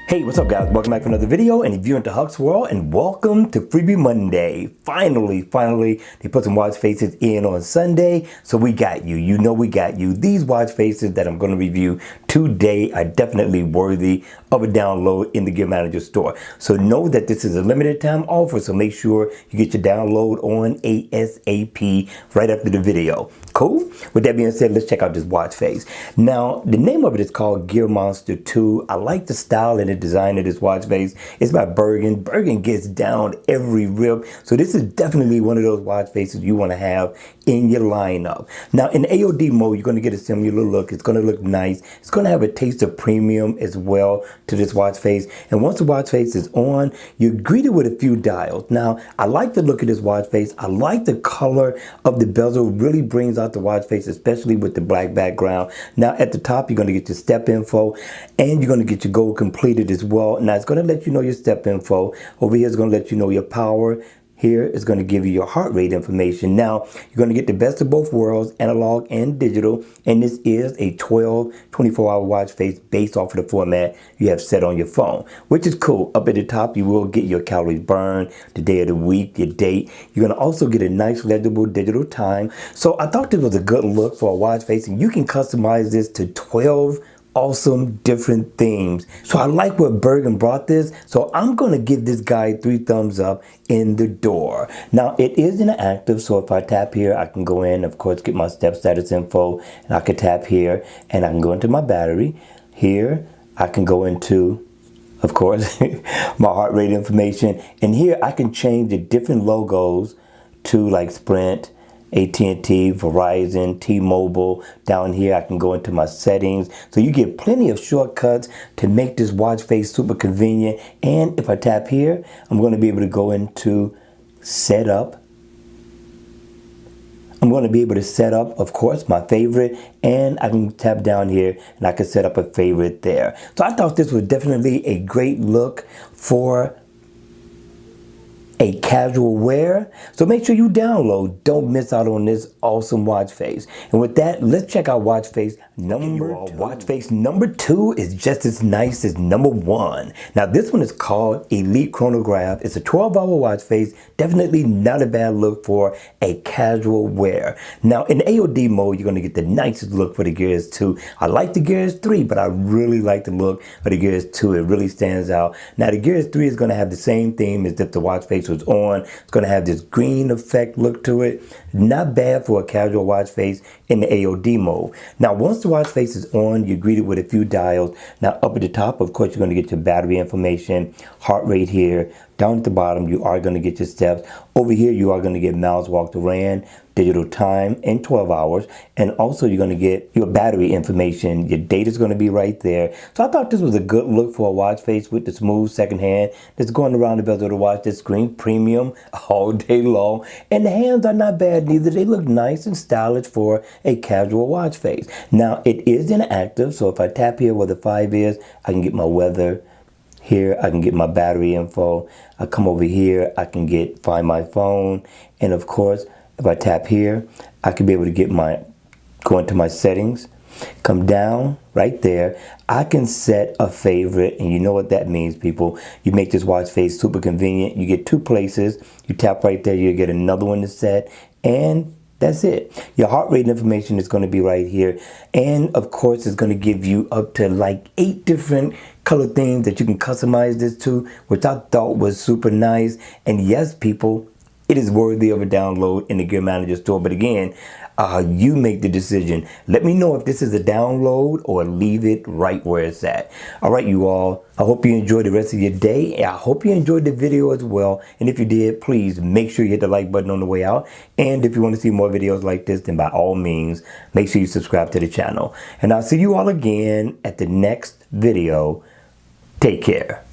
Hey, what's up guys? Welcome back to another video, and if you're into Huck's World, and welcome to Freebie Monday. Finally, they put some watch faces in on Sunday, so we got you. You know we got you. These watch faces that I'm going to review today are definitely worthy of a download in the Gear Manager store. So know that this is a limited time offer, so make sure you get your download on ASAP right after the video. Cool? With that being said, let's check out this watch face. Now, the name of it is called Gear Monster 2. I like the style and the design of this watch face. It's by Bergen. Bergen gets down every rip. So this is definitely one of those watch faces you want to have in your lineup. Now, in AOD mode, you're going to get a similar look. It's going to look nice. It's going to have a taste of premium as well to this watch face. And once the watch face is on, you're greeted with a few dials. Now, I like the look of this watch face. I like the color of the bezel. It really brings out the watch face, especially with the black background. Now, at the top, you're going to get your step info, and you're going to get your goal completed as well. Now, it's going to let you know your step info. Over here, it's going to let you know your power. Here is going to give you your heart rate information. Now, you're going to get the best of both worlds, analog and digital. And this is a 24-hour watch face based off of the format you have set on your phone, which is cool. Up at the top, you will get your calories burned, the day of the week, your date. You're going to also get a nice legible digital time. So I thought this was a good look for a watch face, and you can customize this to 12 awesome different themes. So I like where Bergen brought this, so I'm going to give this guy 3 thumbs up in the door. Now, it is inactive, so if I tap here, I can go in, of course, get my step status info, and I can tap here and I can go into my battery. Here I can go into, of course, my heart rate information, and here I can change the different logos to like Sprint, AT&T, Verizon, T-Mobile. Down here I can go into my settings, so you get plenty of shortcuts to make this watch face super convenient. And if I tap here, I'm going to be able to go into setup. I'm going to be able to set up, of course, my favorite, and I can tap down here and I can set up a favorite there. So I thought this was definitely a great look for a casual wear. So make sure you download. Don't miss out on this awesome watch face. And with that, let's check out watch face number 2. Watch face number 2 is just as nice as number 1. Now, this one is called Elite Chronograph. It's a 12-hour watch face. Definitely not a bad look for a casual wear. Now, in AOD mode, you're going to get the nicest look for the Gears 2. I like the Gears 3, but I really like the look of the Gears 2. It really stands out. Now, the Gears 3 is going to have the same theme as if the watch face was on. It's going to have this green effect look to it. Not bad for a casual watch face in the AOD mode. Now, once the watch face is on, you're greeted with a few dials. Now, up at the top, of course, you're going to get your battery information, heart rate here. Down at the bottom, you are going to get your steps. Over here, you are going to get miles walked or ran, digital time in 12 hours. And also, you're going to get your battery information. Your date is going to be right there. So I thought this was a good look for a watch face with the smooth second hand that's going around the bezel of the watch. This screen premium all day long. And the hands are not bad neither. They look nice and stylish for a casual watch face. Now, it is inactive. So if I tap here where the 5 is, I can get my weather. Here, I can get my battery info. I come over here, I can find my phone. And of course, if I tap here, I can be able to go into my settings, come down right there. I can set a favorite, and you know what that means, people. You make this watch face super convenient. You get 2 places. You tap right there, you get another one to set, and that's it. Your heart rate information is going to be right here. And of course, it's going to give you up to like 8 different color themes that you can customize this to, which I thought was super nice. And yes, people, it is worthy of a download in the Gear Manager store. But again, you make the decision. Let me know if this is a download or leave it right where it's at. All right, you all. I hope you enjoyed the rest of your day. I hope you enjoyed the video as well. And if you did, please make sure you hit the like button on the way out. And if you want to see more videos like this, then by all means, make sure you subscribe to the channel. And I'll see you all again at the next video. Take care.